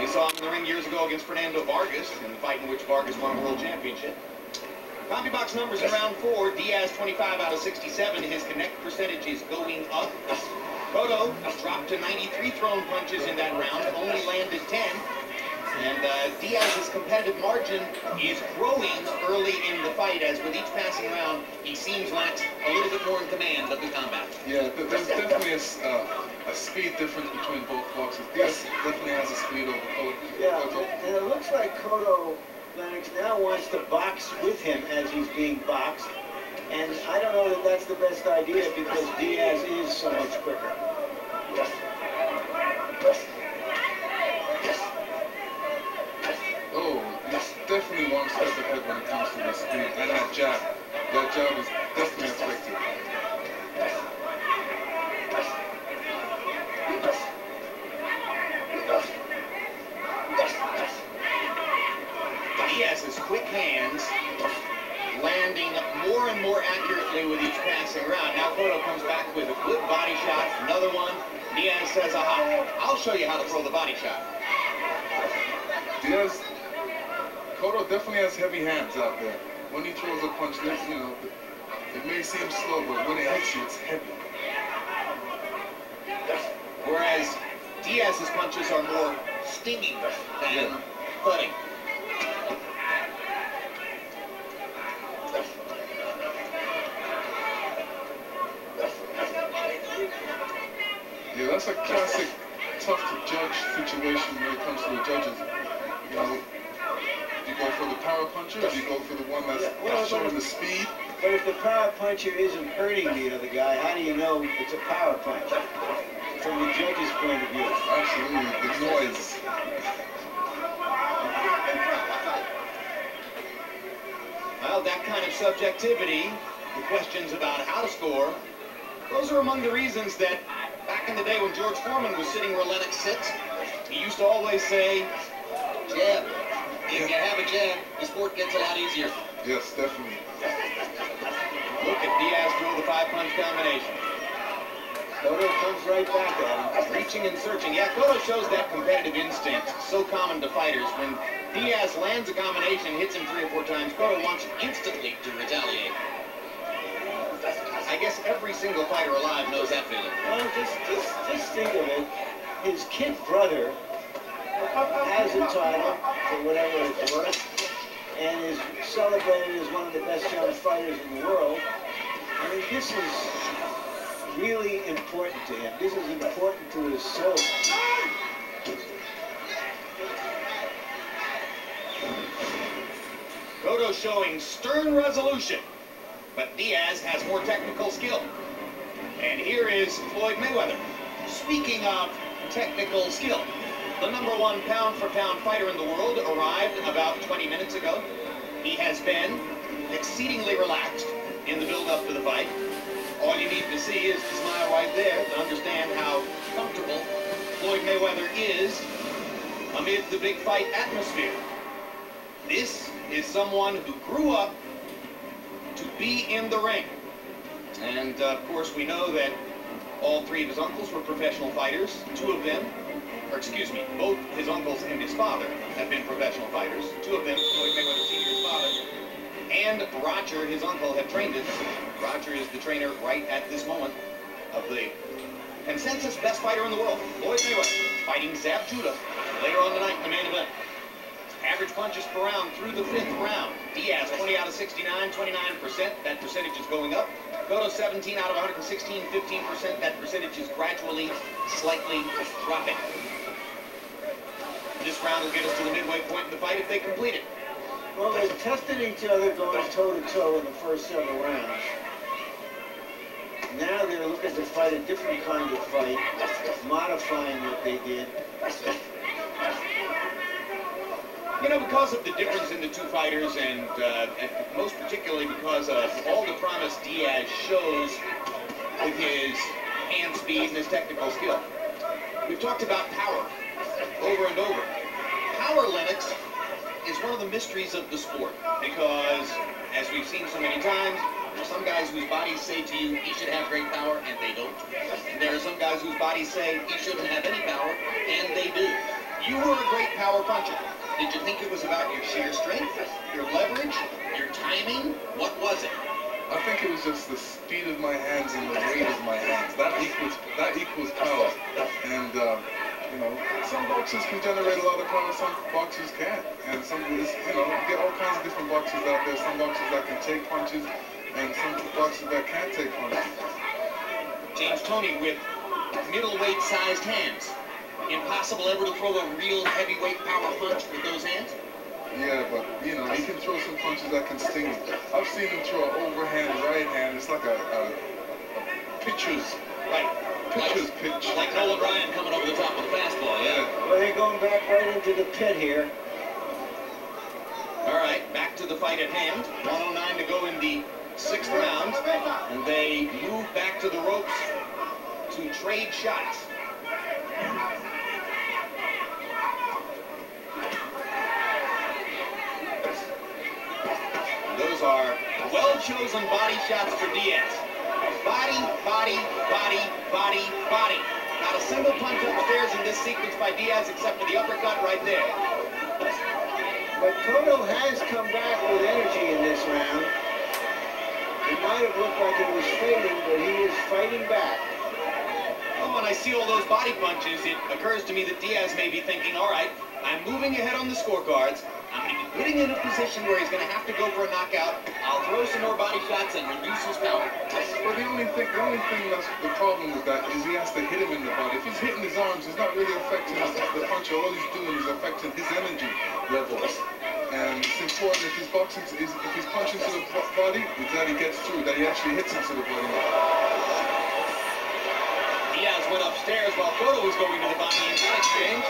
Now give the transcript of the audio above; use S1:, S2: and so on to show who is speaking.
S1: We saw him in the ring years ago against Fernando Vargas in the fight in which Vargas won a world championship. CompuBox numbers in round 4. Diaz 25 out of 67. His connect percentage is going up. Cotto dropped to 93 thrown punches in that round, only landed 10. And Diaz's competitive margin is growing early in the fight, as with each passing round, he seems like a little bit more in command of the combat. Yeah,
S2: there's definitely a speed difference between both boxers. Diaz definitely has a speed over Cotto.
S3: Yeah, and it looks like Cotto Lennox now wants to box with him as he's being boxed. And I don't know that that's the best idea because Diaz is so much quicker.
S2: Definitely one step ahead when it comes to the speed and that jab. That jab is definitely effective.
S1: Diaz's quick hands landing more and more accurately with each passing round. Now Cotto comes back with a good body shot, another one. Diaz says, aha, I'll show you how to throw the body shot.
S2: Cotto definitely has heavy hands out there. When he throws a punch, you know, it may seem slow, but when it hits you, it's heavy.
S1: Whereas Diaz's punches are more stinging than thudding.
S2: Yeah, that's a classic tough to judge situation when it comes to the judges. You know, do you go for the power puncher, or do you go for the one that's showing the speed?
S3: But if the power puncher isn't hurting the other guy, how do you know it's a power punch? From the judge's point of view.
S2: Absolutely, the noise.
S1: Well, that kind of subjectivity, the questions about how to score, those are among the reasons that back in the day when George Foreman was sitting where Lennox sits, he used to always say, jab. If you have a jab, the sport gets a lot easier.
S2: Yes, definitely.
S1: Look at Diaz throw the 5-punch combination.
S3: Cotto comes right back at him.
S1: Reaching and searching. Yeah, Cotto shows that competitive instinct, so common to fighters. When Diaz lands a combination, hits him 3 or 4 times, Cotto wants instantly to retaliate. I guess every single fighter alive knows that feeling.
S3: Well, just think of it. His kid brother has a title for whatever it's worth, and is celebrated as one of the best young fighters in the world. I mean, this is really important to him. This is important to his soul.
S1: Cotto showing stern resolution, but Diaz has more technical skill. And here is Floyd Mayweather. Speaking of technical skill, the #1 pound-for-pound fighter in the world arrived about 20 minutes ago. He has been exceedingly relaxed in the build-up to the fight. All you need to see is the smile right there to understand how comfortable Floyd Mayweather is amid the big fight atmosphere. This is someone who grew up to be in the ring. And, of course, we know that all 3 of his uncles were professional fighters. 2 of them, or excuse me, both his uncles and his father have been professional fighters. 2 of them, Floyd Mayweather Sr.'s father, and Roger, his uncle, have trained him. Roger is the trainer right at this moment of the consensus best fighter in the world, Floyd Mayweather, fighting Zab Judah later on tonight in the main event. Average punches per round through the 5th round. Diaz, 20 out of 69, 29%. That percentage is going up. Cotto, 17 out of 116, 15%. That percentage is gradually, slightly dropping. This round will get us to the midway point in the fight if they complete it.
S3: Well, they tested each other going toe-to-toe in the first several rounds. Now they're looking to fight a different kind of fight, modifying what they did.
S1: You know, because of the difference in the 2 fighters, and most particularly because of all the promise Diaz shows with his hand speed and his technical skill. We've talked about power over and over. Power, Lennox, is one of the mysteries of the sport, because, as we've seen so many times, there are some guys whose bodies say to you, he should have great power, and they don't. And there are some guys whose bodies say he shouldn't have any power, and they do. You were a great power puncher. Did you think it was about your sheer strength, your leverage, your timing? What was it?
S2: I think it was just the speed of my hands and the weight of my hands. That equals power. And you know, some boxers can generate a lot of power, some boxers can't. And some, you know, you get all kinds of different boxers out there. Some boxers that can take punches, and some boxers that can't take punches.
S1: James Toney with middleweight sized hands. Impossible ever to throw a real heavyweight power punch with those hands?
S2: Yeah, but, you know, he can throw some punches that can sting you. I've seen him throw an overhand right hand. It's like a pitcher's pitch.
S1: Like Nolan Ryan coming over the top of the fastball, yeah.
S3: Well, they're going back right into the pit here.
S1: All right, back to the fight at hand. 109 to go in the 6th round. And they move back to the ropes to trade shots. Those are well-chosen body shots for Diaz. Body, body, body, body, body. Not a single punch upstairs in this sequence by Diaz except for the uppercut right there.
S3: But Cotto has come back with energy in this round. It might have looked like it was fading, but he is fighting back.
S1: Oh, when I see all those body punches, it occurs to me that Diaz may be thinking, all right, I'm moving ahead on the scorecards. I'm going to be putting him in a position where he's going to have to go for a knockout. I'll throw some more body shots and reduce his power.
S2: Well, the only thing that's the problem with that is he has to hit him in the body. If he's hitting his arms, it's not really affecting the puncher. All he's doing is affecting his energy levels. And it's important if he's punching to the body, that he gets through, that he actually hits him to the body.
S1: Diaz went upstairs while Cotto was going to the body in that exchange.